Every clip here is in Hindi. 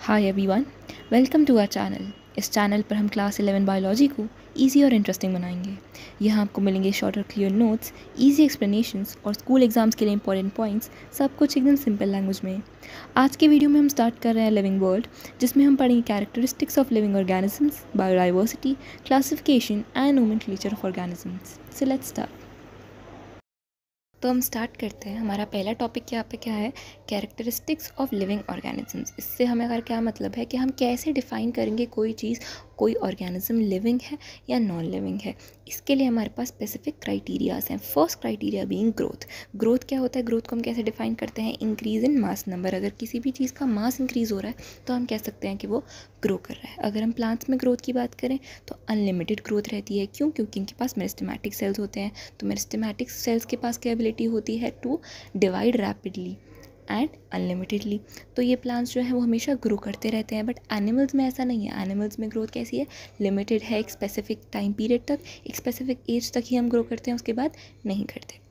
Hi everyone, welcome to our channel. इस चैनल पर हम क्लास 11 बायोलॉजी को इजी और इंटरेस्टिंग बनाएंगे। यहाँ आपको मिलेंगे शॉर्ट और क्लियर नोट्स, इजी एक्सप्लेनेशंस और स्कूल एग्जाम्स के लिए इंपॉर्टेंट पॉइंट्स, सब कुछ एकदम सिंपल लैंग्वेज में। आज के वीडियो में हम स्टार्ट कर रहे हैं लिविंग वर्ल्ड, जिसमें हम पढ़ेंगे characteristics of living organisms, biodiversity, classification and nomenclature of organisms. So let's start. तो हम स्टार्ट करते हैं। हमारा पहला टॉपिक यहाँ पे क्या है? Characteristics of living organisms. इससे हमें अगर क्या मतलब है कि हम कैसे डिफ़ाइन करेंगे कोई चीज़, कोई ऑर्गेनिज्म लिविंग है या नॉन लिविंग है। इसके लिए हमारे पास स्पेसिफिक क्राइटेरियाज हैं। First criteria being growth. Growth क्या होता है? ग्रोथ को हम कैसे डिफाइन करते हैं? Increase in mass number. अगर किसी भी चीज़ का मास इंक्रीज़ हो रहा है तो हम कह सकते हैं कि वो ग्रो कर रहा है। अगर हम प्लांट्स में ग्रोथ की बात करें तो अनलिमिटेड ग्रोथ रहती है। क्यों? क्योंकि इनके पास मेरिस्टेमेटिक सेल्स होते हैं। तो मेरिस्टेमेटिक सेल्स के पास क्या एबिलिटी होती है? To divide rapidly and unlimitedly. तो ये प्लांट्स जो है वो हमेशा ग्रो करते रहते हैं। बट एनिमल्स में ऐसा नहीं है। एनिमल्स में ग्रोथ कैसी है? लिमिटेड है। एक स्पेसिफिक टाइम पीरियड तक, एक स्पेसिफिक एज तक ही हम ग्रो करते हैं, उसके बाद नहीं करते।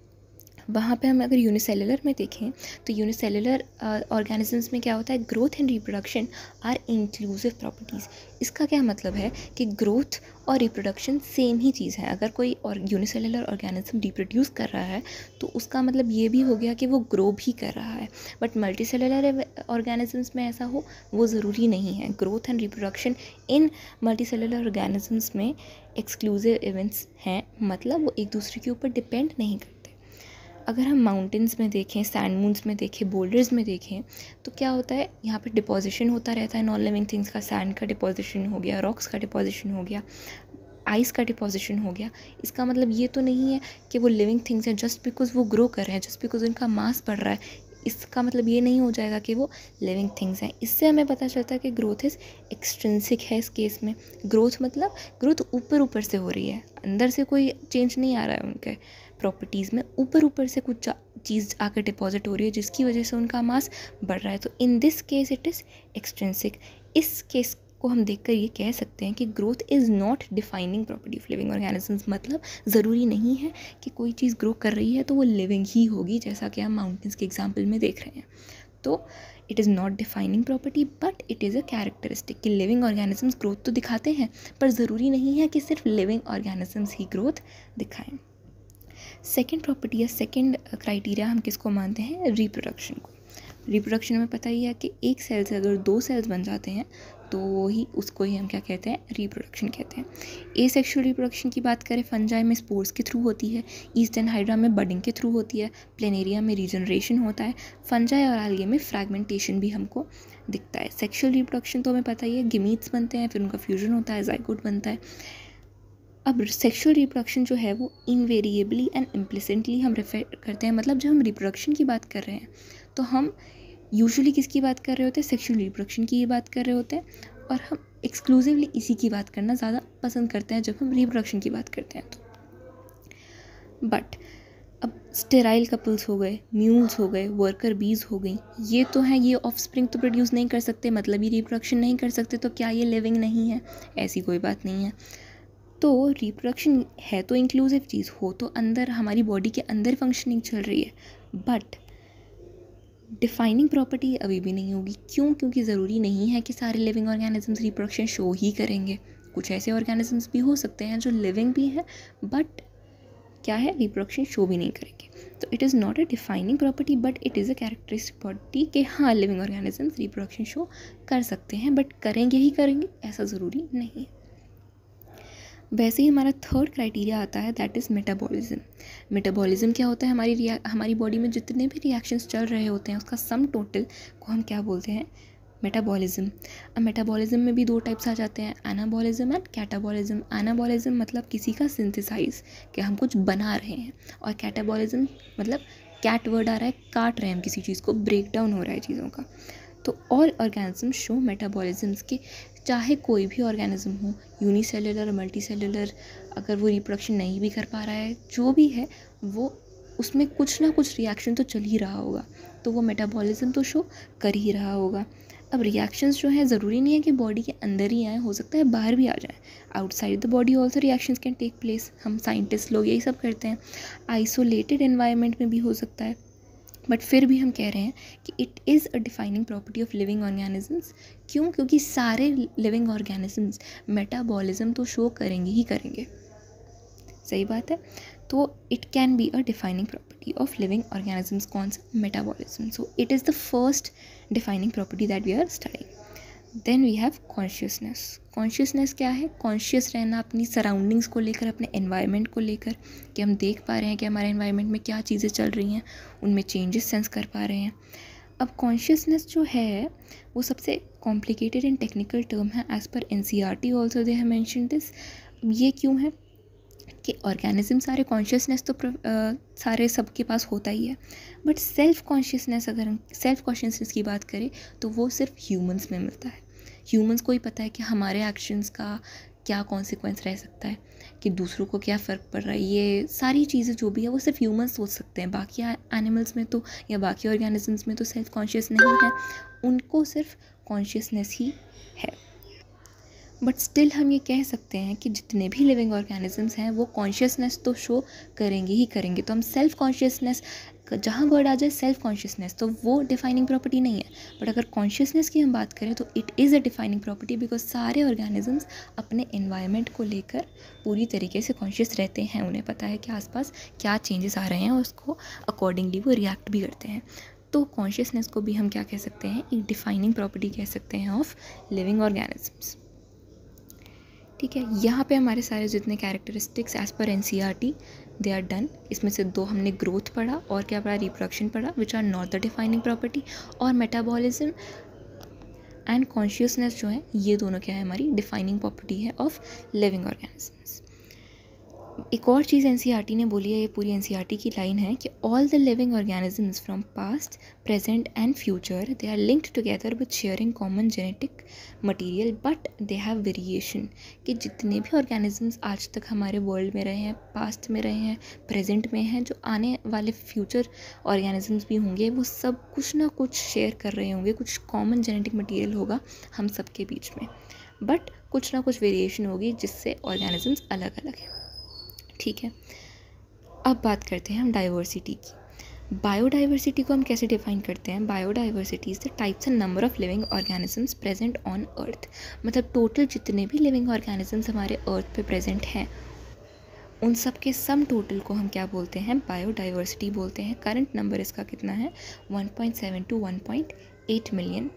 वहाँ पे हम अगर यूनिसेलुलर में देखें तो यूनिसेलुलर ऑर्गेनिजम्स में क्या होता है? Growth and reproduction are inclusive properties. इसका क्या मतलब है कि ग्रोथ और रिप्रोडक्शन सेम ही चीज़ है। अगर कोई और यूनिसेलुलर ऑर्गेनिज्म रिप्रोड्यूस कर रहा है तो उसका मतलब ये भी हो गया कि वो ग्रो भी कर रहा है। बट मल्टीसेलुलर ऑर्गेनिजम्स में ऐसा हो वो ज़रूरी नहीं है। Growth and reproduction in multicellular organisms में एक्सक्लूसिव इवेंट्स हैं, मतलब वो एक दूसरे के ऊपर डिपेंड नहीं करते। अगर हम माउंटेन्स में देखें, सैंड मून्स में देखें, बोल्डर्स में देखें तो क्या होता है? यहाँ पे डिपोजिशन होता रहता है नॉन लिविंग थिंग्स का। सैंड का डिपोजिशन हो गया, रॉक्स का डिपोजिशन हो गया, आइस का डिपोजिशन हो गया। इसका मतलब ये तो नहीं है कि वो लिविंग थिंग्स हैं जस्ट बिकॉज वो ग्रो कर रहे हैं, जस्ट बिकॉज उनका मास बढ़ रहा है। इसका मतलब ये नहीं हो जाएगा कि वो लिविंग थिंग्स हैं। इससे हमें पता चलता है कि ग्रोथ इज़ एक्सट्रिंसिक है। इस केस में ग्रोथ मतलब ग्रोथ ऊपर ऊपर से हो रही है, अंदर से कोई चेंज नहीं आ रहा है उनके प्रॉपर्टीज़ में। ऊपर ऊपर से कुछ चीज़ आकर डिपॉजिट हो रही है जिसकी वजह से उनका मास बढ़ रहा है। तो in this case it is extrinsic. इस केस को हम देखकर ये कह सकते हैं कि growth is not defining property of living organisms. मतलब ज़रूरी नहीं है कि कोई चीज़ ग्रो कर रही है तो वो लिविंग ही होगी, जैसा कि हम माउंटेन्स के एग्जाम्पल में देख रहे हैं। तो it is not defining property but it is a characteristic कि लिविंग ऑर्गेनिजम्स ग्रोथ तो दिखाते हैं, पर ज़रूरी नहीं है कि सिर्फ लिविंग ऑर्गेनिजम्स ही ग्रोथ दिखाएं। सेकेंड प्रॉपर्टी या सेकेंड क्राइटेरिया हम किसको मानते हैं? रिप्रोडक्शन को। रिप्रोडक्शन हमें पता ही है कि एक सेल से अगर दो सेल्स बन जाते हैं तो ही उसको ही हम क्या कहते हैं? रिप्रोडक्शन कहते हैं। एसेक्सुअल रिप्रोडक्शन की बात करें, फंजाई में स्पोर्स के थ्रू होती है, ईस्टर्न हाइड्रा में बडिंग के थ्रू होती है, प्लेनेरिया में रीजनरेशन होता है, फंजाई और आल्गे में फ्रैगमेंटेशन भी हमको दिखता है। सेक्सुअल रिप्रोडक्शन तो हमें पता ही है, गिमीट्स बनते हैं, फिर उनका फ्यूजन होता है, ज़ाइगोट बनता है। अब सेक्सुअल रिप्रोडक्शन जो है वो इनवेरिएबली एंड इम्प्लिसिटली हम रेफर करते हैं। मतलब जब हम रिप्रोडक्शन की बात कर रहे हैं तो हम यूजुअली किसकी बात कर रहे होते हैं? सेक्सुअल रिप्रोडक्शन की ही बात कर रहे होते हैं, और हम एक्सक्लूसिवली इसी की बात करना ज़्यादा पसंद करते हैं जब हम रिप्रोडक्शन की बात करते हैं तो। बट अब स्टेराइल कपल्स हो गए, म्यूल्स हो गए, वर्कर बीज हो गई, ये तो हैं, ये ऑफस्प्रिंग तो प्रोड्यूस नहीं कर सकते, मतलब ये रिप्रोडक्शन नहीं कर सकते, तो क्या ये लिविंग नहीं है? ऐसी कोई बात नहीं है। तो रिप्रोडक्शन है तो इंक्लूसिव चीज़, हो तो अंदर हमारी बॉडी के अंदर फंक्शनिंग चल रही है, बट डिफाइनिंग प्रॉपर्टी अभी भी नहीं होगी। क्यों? क्योंकि ज़रूरी नहीं है कि सारे लिविंग ऑर्गेनिजम्स रिप्रोडक्शन शो ही करेंगे। कुछ ऐसे ऑर्गेनिजम्स भी हो सकते हैं जो लिविंग भी हैं बट क्या है? रिप्रोडक्शन शो भी नहीं करेंगे। तो it is not a defining property but it is a characteristic property कि हाँ, लिविंग ऑर्गेनिजम्स रिप्रोडक्शन शो कर सकते हैं, बट करेंगे ही करेंगे ऐसा ज़रूरी नहीं है। वैसे ही हमारा थर्ड क्राइटेरिया आता है, दैट इज़ मेटाबॉलिज्म। मेटाबॉलिज्म क्या होता है? हमारी बॉडी में जितने भी रिएक्शंस चल रहे होते हैं उसका सम टोटल को हम क्या बोलते हैं? मेटाबॉलिज्म। अब मेटाबॉलिज्म में भी दो टाइप्स आ जाते हैं, एनाबॉलिज्म एंड कैटाबॉलिज्म। एनाबॉलिज्म मतलब किसी का सिंथेसाइज, कि हम कुछ बना रहे हैं, और कैटाबॉलिज्म मतलब कैट वर्ड आ रहा है, काट रहे हैं हम किसी चीज़ को, ब्रेक डाउन हो रहा है चीज़ों का। तो ऑल ऑर्गेनिज्म शो मेटाबॉलिज्म्स के, चाहे कोई भी ऑर्गेनिज्म हो, यूनिसेलुलर, मल्टीसेलुलर, अगर वो रिप्रोडक्शन नहीं भी कर पा रहा है, जो भी है, वो उसमें कुछ ना कुछ रिएक्शन तो चल ही रहा होगा, तो वो मेटाबॉलिज्म तो शो कर ही रहा होगा। अब रिएक्शंस जो हैं ज़रूरी नहीं है कि बॉडी के अंदर ही आए, हो सकता है बाहर भी आ जाए। Outside the body also reactions can take place. हम साइंटिस्ट लोग यही सब करते हैं। आइसोलेटेड एनवायरनमेंट में भी हो सकता है, बट फिर भी हम कह रहे हैं कि it is a defining property of living organisms. क्यों? क्योंकि सारे लिविंग ऑर्गेनिजम्स मेटाबॉलिज्म तो शो करेंगे ही करेंगे। सही बात है। तो it can be a defining property of living organisms. कौन सा? Metabolism. So it is the first defining property that we are studying. Then we have consciousness. Consciousness क्या है? कॉन्शियस रहना अपनी सराउंडिंग्स को लेकर, अपने एनवायरनमेंट को लेकर, कि हम देख पा रहे हैं कि हमारे एनवायरनमेंट में क्या चीज़ें चल रही हैं, उनमें चेंजेस सेंस कर पा रहे हैं। अब कॉन्शियसनेस जो है वो सबसे कॉम्प्लिकेटेड एंड टेक्निकल टर्म है। एज़ पर NCERT also they have mentioned this. ये क्यों है कि ऑर्गेनिज्म सारे कॉन्शियसनेस तो सारे सबके पास होता ही है, बट सेल्फ कॉन्शियसनेस, अगर हम सेल्फ कॉन्शियसनेस की बात करें तो वो सिर्फ ह्यूमंस में मिलता है। ह्यूमंस को ही पता है कि हमारे एक्शंस का क्या कॉन्सिक्वेंस रह सकता है, कि दूसरों को क्या फ़र्क पड़ रहा है। ये सारी चीज़ें जो भी है वो सिर्फ ह्यूमंस सोच सकते हैं। बाकी एनिमल्स में तो, या बाकी ऑर्गेनिजम्स में तो सेल्फ कॉन्शियस नहीं है, उनको सिर्फ कॉन्शियसनेस ही है। बट स्टिल हम ये कह सकते हैं कि जितने भी लिविंग ऑर्गेनिजम्स हैं वो कॉन्शियसनेस तो शो करेंगे ही करेंगे। तो हम सेल्फ कॉन्शियसनेस, जहाँ वर्ड आ जाए सेल्फ कॉन्शियसनेस, तो वो डिफाइनिंग प्रॉपर्टी नहीं है। बट अगर कॉन्शियसनेस की हम बात करें तो it is a defining property, because सारे ऑर्गेनिजम्स अपने एनवायरनमेंट को लेकर पूरी तरीके से कॉन्शियस रहते हैं। उन्हें पता है कि आसपास क्या चेंजेस आ रहे हैं और उसको अकॉर्डिंगली वो रिएक्ट भी करते हैं। तो कॉन्शियसनेस को भी हम क्या कह सकते हैं? एक डिफाइनिंग प्रॉपर्टी कह सकते हैं ऑफ लिविंग ऑर्गेनिजम्स। ठीक है, यहाँ पे हमारे सारे जितने कैरेक्टरिस्टिक्स एज़ पर NCERT दे आर डन। इसमें से दो हमने ग्रोथ पढ़ा और क्या पढ़ा? रिप्रोडक्शन पढ़ा, which are not the defining property. और मेटाबॉलिज्म एंड कॉन्शियसनेस जो है, ये दोनों क्या है? हमारी डिफाइनिंग प्रॉपर्टी है ऑफ लिविंग ऑर्गेनिजम्स। एक और चीज़ NCERT ने बोली है, ये पूरी NCERT की लाइन है कि all the living organisms from past, present and future they are linked together with sharing common genetic material but they have variation. कि जितने भी ऑर्गेनिजम्स आज तक हमारे वर्ल्ड में रहे हैं, पास्ट में रहे हैं, प्रेजेंट में हैं, जो आने वाले फ्यूचर ऑर्गेनिजम्स भी होंगे, वो सब कुछ ना कुछ शेयर कर रहे होंगे, कुछ कॉमन जेनेटिक मटेरियल होगा हम सब के बीच में, बट कुछ ना कुछ वेरिएशन होगी जिससे ऑर्गेनिजम्स अलग अलग हैं। ठीक है, अब बात करते हैं हम डाइवर्सिटी की। बायोडाइवर्सिटी को हम कैसे डिफाइन करते हैं? Biodiversity is the types and number of living organisms present on earth. मतलब टोटल जितने भी लिविंग ऑर्गेनिजम्स हमारे अर्थ पे प्रेजेंट हैं, उन सब के सम टोटल को हम क्या बोलते हैं? बायोडाइवर्सिटी बोलते हैं। करंट नंबर इसका कितना है? 1.7 to 1.8 मिलियन।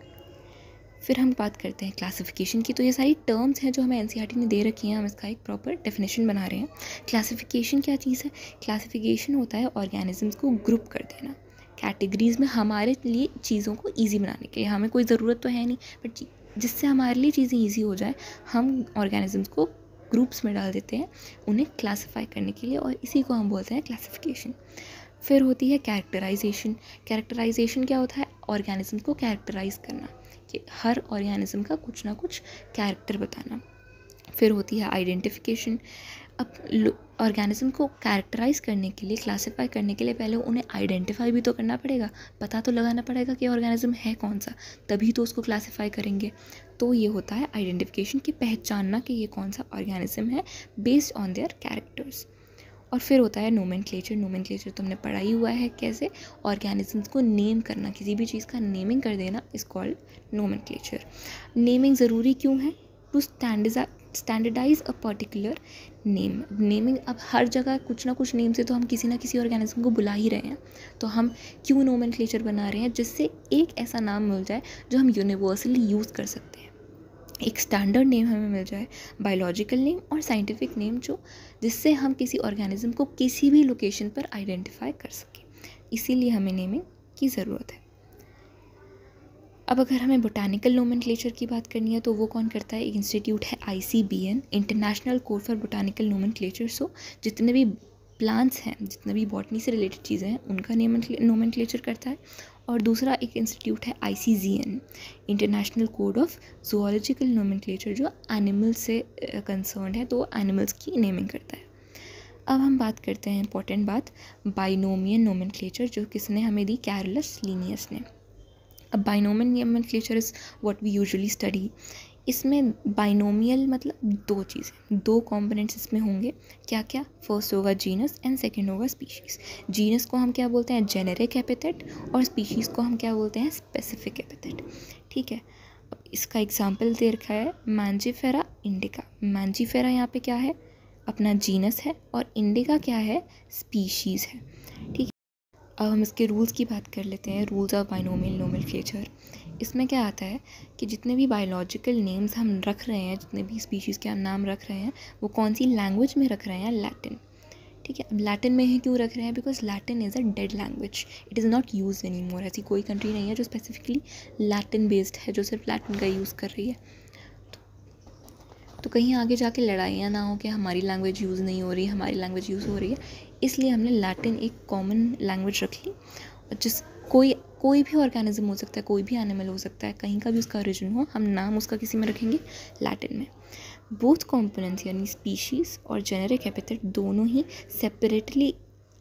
फिर हम बात करते हैं क्लासिफिकेशन की। तो ये सारी टर्म्स हैं जो हमें NCERT ने दे रखी हैं, हम इसका एक प्रॉपर डेफिनेशन बना रहे हैं। क्लासिफिकेशन क्या चीज़ है? क्लासिफिकेशन होता है ऑर्गेनिजम्स को ग्रुप कर देना कैटेगरीज़ में, हमारे लिए चीज़ों को ईजी बनाने के लिए। हमें कोई ज़रूरत तो है नहीं, बट जिससे हमारे लिए चीज़ें ईजी हो जाए, हम ऑर्गेनिजम्स को ग्रुप्स में डाल देते हैं उन्हें क्लासीफाई करने के लिए, और इसी को हम बोलते हैं क्लासिफिकेशन। फिर होती है कैरेक्टराइजेशन। कैरेक्टराइजेशन क्या होता है? ऑर्गेनिज्म को कैरेक्टराइज करना, कि हर ऑर्गेनिज्म का कुछ ना कुछ कैरेक्टर बताना। फिर होती है आइडेंटिफिकेशन। अब ऑर्गेनिज्म को कैरेक्टराइज करने के लिए, क्लासीफाई करने के लिए पहले उन्हें आइडेंटिफाई भी तो करना पड़ेगा, पता तो लगाना पड़ेगा कि ऑर्गेनिज्म है कौन सा, तभी तो उसको क्लासीफाई करेंगे। तो ये होता है आइडेंटिफिकेशन, की पहचानना कि ये कौन सा ऑर्गेनिज्म है बेस्ड ऑन देयर कैरेक्टर्स। और फिर होता है नोमेनक्लेचर। नोमेनक्लेचर तो हमने पढ़ा ही हुआ है, कैसे ऑर्गेनिजम्स को नेम करना, किसी भी चीज़ का नेमिंग कर देना इज कॉल्ड नोमेनक्लेचर। नेमिंग ज़रूरी क्यों है? To standardize a particular name. Naming, अब हर जगह कुछ ना कुछ नेम से तो हम किसी ना किसी ऑर्गेनिज्म को बुला ही रहे हैं, तो हम क्यों नोमेनक्लेचर बना रहे हैं? जिससे एक ऐसा नाम मिल जाए जो हम यूनिवर्सली यूज़ कर सकते हैं, एक स्टैंडर्ड नेम हमें मिल जाए, बायोलॉजिकल नेम और साइंटिफिक नेम, जो जिससे हम किसी ऑर्गेनिज्म को किसी भी लोकेशन पर आइडेंटिफाई कर सकें। इसीलिए हमें नेमिंग की ज़रूरत है। अब अगर हमें बोटानिकल नोमेनक्लेचर की बात करनी है तो वो कौन करता है? एक इंस्टीट्यूट है ICBN, international code for botanical nomenclature. So जितने भी प्लांट्स हैं, जितने भी बॉटनी से रिलेटेड चीज़ें हैं, उनका नोमेनक्लेचर करता है। और दूसरा एक इंस्टीट्यूट है ICZN, international code of zoological nomenclature, जो एनिमल से कंसर्न है, तो एनिमल्स की नेमिंग करता है। अब हम बात करते हैं इंपॉर्टेंट बात, बाइनोमियल नोमेनक्लेचर, जो किसने हमें दी? कैरोलस लीनियस ने। अब binomial nomenclature is what we usually study. इसमें बाइनोमियल मतलब दो चीज़ें, दो कॉम्पोनेंट्स इसमें होंगे। क्या क्या? फर्स्ट होगा जीनस एंड सेकंड होगा स्पीशीज़। जीनस को हम क्या बोलते हैं? जेनेरिक एपिथेट, और स्पीशीज़ को हम क्या बोलते हैं? Specific epithet. ठीक है, अब इसका एग्जाम्पल दे रखा है मैंजीफेरा इंडिका। मैंजीफेरा यहाँ पे क्या है? अपना जीनस है, और इंडिका क्या है? स्पीशीज़ है। ठीक है, अब हम इसके रूल्स की बात कर लेते हैं। Rules of binomial nomenclature. इसमें क्या आता है कि जितने भी बायोलॉजिकल नेम्स हम रख रहे हैं, जितने भी स्पीशीज़ के हम नाम रख रहे हैं, वो कौन सी लैंग्वेज में रख रहे हैं? लैटिन। ठीक है, अब लैटिन में ही क्यों रख रहे हैं? Because Latin is a dead language, it is not use any more. ऐसी कोई कंट्री नहीं है जो स्पेसिफिकली लैटिन बेस्ड है, जो सिर्फ लैटिन का यूज़ कर रही है। तो कहीं आगे जाके लड़ाइयाँ ना हो कि हमारी लैंग्वेज यूज़ नहीं हो रही, हमारी लैंग्वेज यूज़ हो रही है, इसलिए हमने लैटिन एक कॉमन लैंग्वेज रख ली। और जिस कोई भी ऑर्गेनिज्म हो सकता है, कोई भी एनिमल हो सकता है, कहीं का भी उसका ओरिजिन हो, हम नाम उसका किसी में रखेंगे? लैटिन में। बोथ कॉम्पोनेंट्स यानी स्पीशीज़ और जेनेरिक एपिथेट दोनों ही सेपरेटली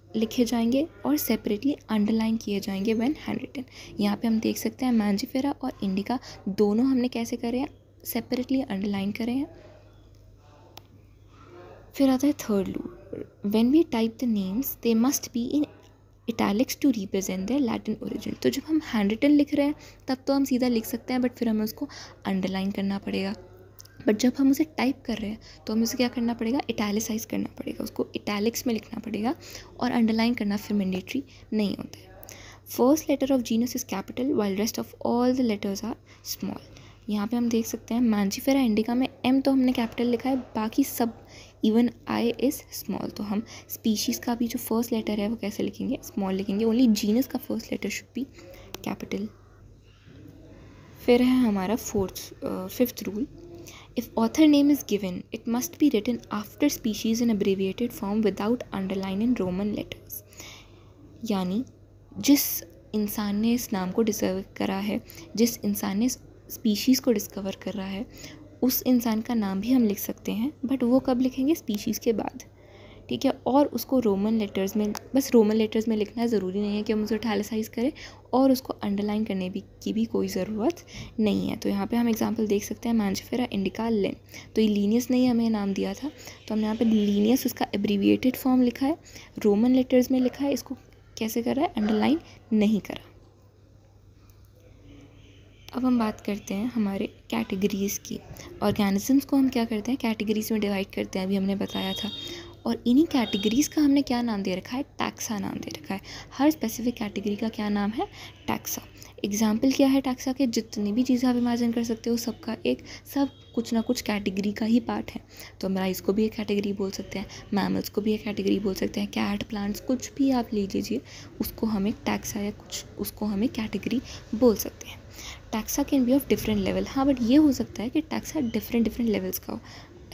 लिखे जाएंगे और सेपरेटली अंडरलाइन किए जाएंगे व्हेन हैंड रिटन। यहाँ पे हम देख सकते हैं मैंजीफेरा और इंडिका दोनों हमने कैसे करे हैं? सेपरेटली अंडरलाइन करे हैं। फिर आता है third rule, when we type the names they must be in italics to represent their Latin origin. तो जब हम हैंड रिटन लिख रहे हैं तब तो हम सीधा लिख सकते हैं, बट फिर हमें उसको अंडरलाइन करना पड़ेगा। बट जब हम उसे टाइप कर रहे हैं तो हमें उसे क्या करना पड़ेगा? इटैलिसाइज करना पड़ेगा, उसको इटैलिक्स में लिखना पड़ेगा, और अंडरलाइन करना फिर मैंडेटरी नहीं होता है। First letter of genus is capital while rest of all the letters are small. यहाँ पे हम देख सकते हैं मैंजीफेरा इंडिका में एम तो हमने कैपिटल लिखा है, बाकी सब इवन आई इज़ स्मॉल। तो हम स्पीशीज़ का भी जो फर्स्ट लेटर है वो कैसे लिखेंगे? स्मॉल लिखेंगे। ओनली जीनस का first letter should be capital. फिर है हमारा fifth rule, if author name is given it must be written after species in abbreviated form without underline in Roman letters. यानी जिस इंसान ने इस नाम को डिस्कवर करा है, जिस इंसान ने स्पीशीज़ को डिस्कवर कर रहा है, उस इंसान का नाम भी हम लिख सकते हैं, बट वो कब लिखेंगे? स्पीशीज़ के बाद। ठीक है, और उसको रोमन लेटर्स में, बस रोमन लेटर्स में लिखना है, ज़रूरी नहीं है कि हम उसे इटैलिसाइज करें, और उसको अंडरलाइन करने की भी कोई ज़रूरत नहीं है। तो यहाँ पे हम एग्जांपल देख सकते हैं मैंजीफेरा इंडिका लिन। तो ये लीनियस नहीं हमें नाम दिया था, तो हमने यहाँ पे लीनियस उसका एब्रीविएटेड फॉर्म लिखा है, रोमन लेटर्स में लिखा है, इसको कैसे करा है? अंडरलाइन नहीं करा। अब हम बात करते हैं हमारे कैटेगरीज़ की। ऑर्गेनिजम्स को हम क्या करते हैं? कैटेगरीज़ में डिवाइड करते हैं, अभी हमने बताया था। और इन्हीं कैटेगरीज़ का हमने क्या नाम दे रखा है? टैक्सा नाम दे रखा है। हर स्पेसिफिक कैटेगरी का क्या नाम है? टैक्सा। एग्जाम्पल क्या है टैक्सा के? जितनी भी चीज़ें आप इमेजिन कर सकते हो, सबका सब कुछ ना कुछ कैटेगरी का ही पार्ट है। तो हम राइस को भी एक कैटेगरी बोल सकते हैं, मैमल्स को भी एक कैटेगरी बोल सकते हैं, कैट, प्लांट्स, कुछ भी आप ले लीजिए, उसको हम एक टैक्सा या कुछ उसको हम एक कैटेगरी बोल सकते हैं। Taxa can be of different level. हाँ, बट ये हो सकता है कि टैक्सा डिफरेंट लेवल्स का हो।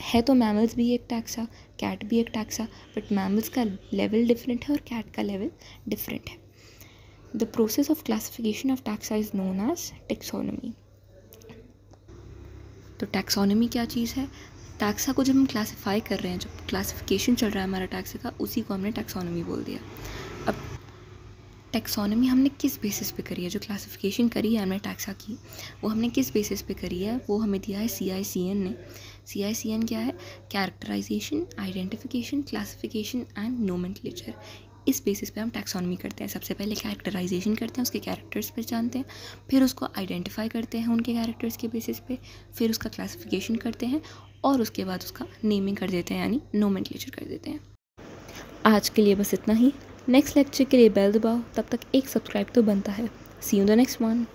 है तो मैमल्स भी एक टैक्सा, कैट भी एक टैक्सा, बट मैमल्स का लेवल डिफरेंट है और कैट का लेवल डिफरेंट है। The process of classification of taxa is known as taxonomy. तो टैक्सोनॉमी क्या चीज़ है? टैक्सा को जब हम क्लासीफाई कर रहे हैं, जब क्लासिफिकेशन चल रहा है हमारा टैक्सा का, उसी को हमने टैक्सोनॉमी बोल दिया। अब टैक्सोनॉमी हमने किस बेसिस पे करी है? जो क्लासिफिकेशन करी है हमने टैक्सा की, वो हमने किस बेसिस पे करी है? वो हमें दिया है CICN ने। CICN क्या है? Characterization, identification, classification and nomenclature. इस बेसिस पे हम टैक्सोनॉमी करते हैं। सबसे पहले कैरेक्टराइजेशन करते हैं, उसके कैरेक्टर्स पहचानते हैं, फिर उसको आइडेंटिफाई करते हैं उनके कैरेक्टर्स के बेसिस पे, फिर उसका क्लासिफिकेशन करते हैं, और उसके बाद उसका नेमिंग कर देते हैं, यानी नोमेनक्लेचर कर देते हैं। आज के लिए बस इतना ही। नेक्स्ट लेक्चर के लिए बेल दबाओ, तब तक एक सब्सक्राइब तो बनता है। सी यू द नेक्स्ट वन।